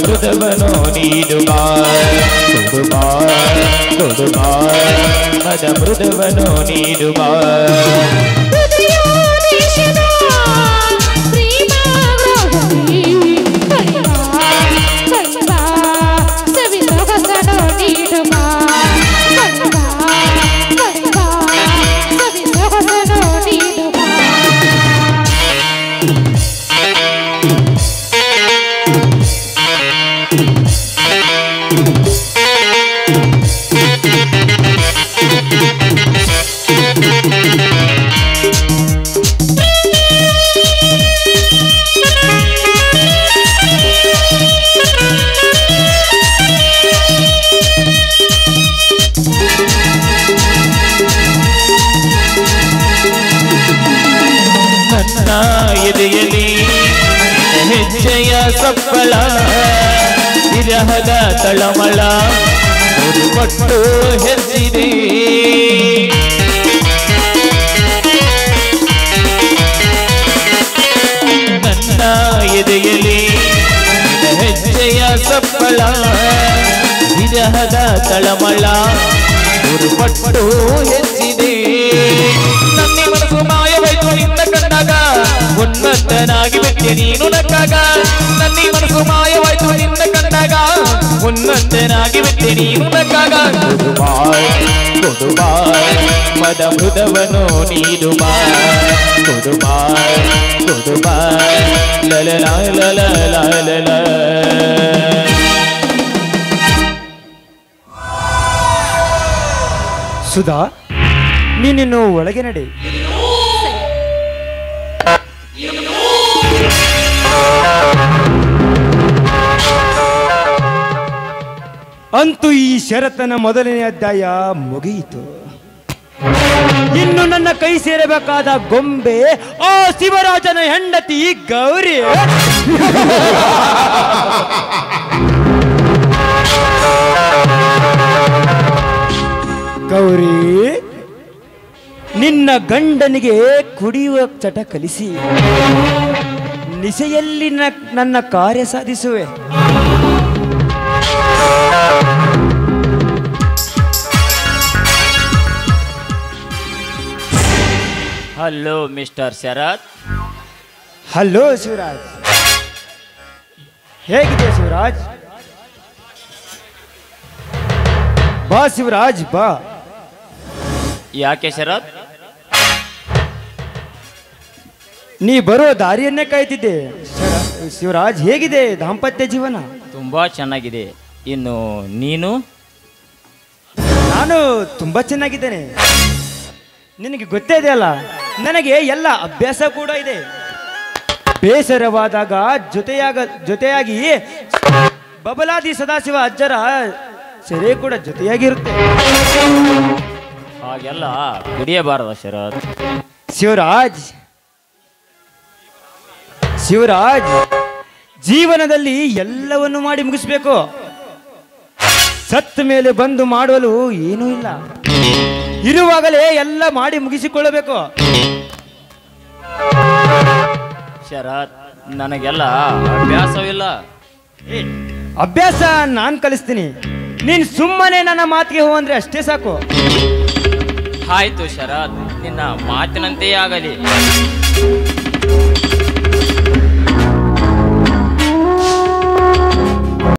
ಮೃದವನು ನೀಡುವ ಕೊಡುವ ಮದ ಮೃದವನು ನೀಡುವ ನನ್ನ ಎದೆಯಲ್ಲಿ ಹೆಜ್ಜೆಯ ಸಪ್ಪಳ ವಿರಹದ ತಳಮಳ ಕೊಟ್ಟು ಹೆಜ್ಜಿದೆ ನನ್ನ ಎದೆಯಲ್ಲಿ ಹೆಜ್ಜೆಯ ಸಪ್ಪಳ ವಿರಹದ ತಳಮಳ ಕೊಟ್ಟು ಹೆಜ್ಜಿದೆ ನನ್ನ ಮನಸ್ಸು ಮಾಯವಾಯ್ತು ನಿನ್ನ ಕಂಡಾಗ ಉನ್ನತನಾಗಿ ಬಿಟ್ಟೆ ನೀನು ನಕ್ಕಾಗ ನನ್ನ ಮನಸ್ಸು ಮಾಯವಾಯ್ತು ನಿನ್ನ ಕಂಡಾಗ ಉನ್ನತನಾಗಿ ಬಿಟ್ಟೆ ನೀನು ನಕ್ಕಾಗ ಕೊಡುವ ಮದ ಮೃದವನು ನೀಡುವ ಕೊಡುವ ಲಲ ಲಲ ಸುಧಾ ನೀನಿನ್ನು ಒಳಗೆ ನಡೆ. ಅಂತೂ ಈ ಶರತ್ತನ ಮೊದಲನೇ ಅಧ್ಯಾಯ ಮುಗಿಯಿತು. ಇನ್ನು ನನ್ನ ಕೈ ಸೇರಬೇಕಾದ ಗೊಂಬೆ ಆ ಶಿವರಾಜನ ಹೆಂಡತಿ ಗೌರಿ. ಗೌರಿ, ನಿನ್ನ ಗಂಡನಿಗೆ ಕುಡಿಯುವ ಚಟ ಕಲಿಸಿ ನಿಶೆಯಲ್ಲಿ ನನ್ನ ಕಾರ್ಯ ಸಾಧಿಸುವೆ. ಹಲೋ ಮಿಸ್ಟರ್ ಶರತ್. ಹಲೋ ಶಿವರಾಜ್, ಹೇಗಿದೆ ಶಿವರಾಜ್? ಬಾ ಶಿವರಾಜ್ ಬಾ. ಯಾಕೆ ಶರತ್? ನೀ ಬರೋ ದಾರಿಯನ್ನೇ ಕಾಯ್ತಿದ್ದೆ. ಶಿವರಾಜ್, ಹೇಗಿದೆ ದಾಂಪತ್ಯ ಜೀವನ? ತುಂಬಾ ಚೆನ್ನಾಗಿದೆ. ಇನ್ನು ನೀನು? ನಾನು ತುಂಬಾ ಚೆನ್ನಾಗಿದ್ದೇನೆ. ನಿನಗೆ ಗೊತ್ತೇ ಇದೆಯಲ್ಲ, ನನಗೆ ಎಲ್ಲ ಅಭ್ಯಾಸ ಕೂಡ ಇದೆ. ಬೇಸರವಾದಾಗ ಜೊತೆಯಾಗಿ ಬಬಲಾದಿ ಸದಾಶಿವ ಅಜ್ಜರ ಸೆರೆ ಕೂಡ ಜೊತೆಯಾಗಿರುತ್ತೆ. ಹಾಗೆಲ್ಲ ಕುಡಿಯಬಾರದ ಶರತ್. ಶಿವರಾಜ್, ಜೀವನದಲ್ಲಿ ಎಲ್ಲವನ್ನು ಮಾಡಿ ಮುಗಿಸ್ಬೇಕು. ಸತ್ತ ಮೇಲೆ ಬಂದು ಮಾಡಲು ಏನೂ ಇಲ್ಲ. ಇರುವಾಗಲೇ ಎಲ್ಲ ಮಾಡಿ ಮುಗಿಸಿಕೊಳ್ಳಬೇಕು. ಶರತ್, ನನಗೆಲ್ಲ ಅಭ್ಯಾಸವಿಲ್ಲ. ಅಭ್ಯಾಸ ನಾನು ಕಲಿಸ್ತೀನಿ. ನೀನು ಸುಮ್ಮನೆ ನನ್ನ ಮಾತಿಗೆ ಹೋ ಅಂದ್ರೆ ಅಷ್ಟೇ ಸಾಕು. ಆಯ್ತು ಶರತ್, ನಿನ್ನ ಮಾತಿನಂತೆಯೇ ಆಗಲಿ.